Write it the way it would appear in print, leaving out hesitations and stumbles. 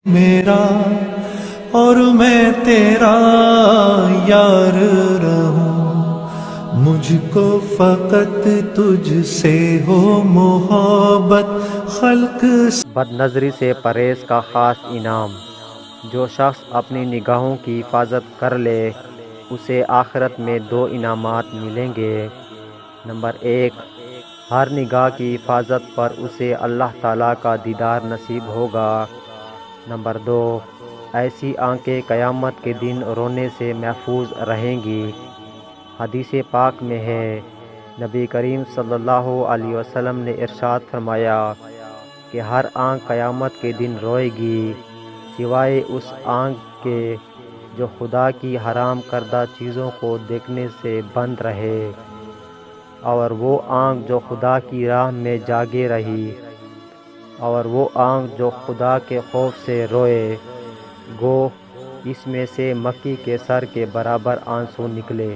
میرا اور میں تیرا یار رہوں، مجھ کو فقط تجھ سے ہو محبت، خلق بد نظری سے پرہیز کا خاص انعام۔ جو شخص اپنی نگاہوں کی حفاظت کر لے اسے آخرت میں 2 انعامات ملیں گے۔ نمبر 1، ہر نگاہ کی حفاظت پر اسے اللہ تعالیٰ کا دیدار نصیب ہوگا۔ نمبر 2، ایسی آنکھیں قیامت کے دن رونے سے محفوظ رہیں گی۔ حدیث پاک میں ہے، نبی کریم صلی اللہ علیہ وسلم نے ارشاد فرمایا کہ ہر آنکھ قیامت کے دن روئے گی سوائے اس آنکھ کے جو خدا کی حرام کردہ چیزوں کو دیکھنے سے بند رہے، اور وہ آنکھ جو خدا کی راہ میں جاگے رہی، اور وہ آنکھ جو خدا کے خوف سے روئے، گو اس میں سے مکھی کے سر کے برابر آنسو نکلے۔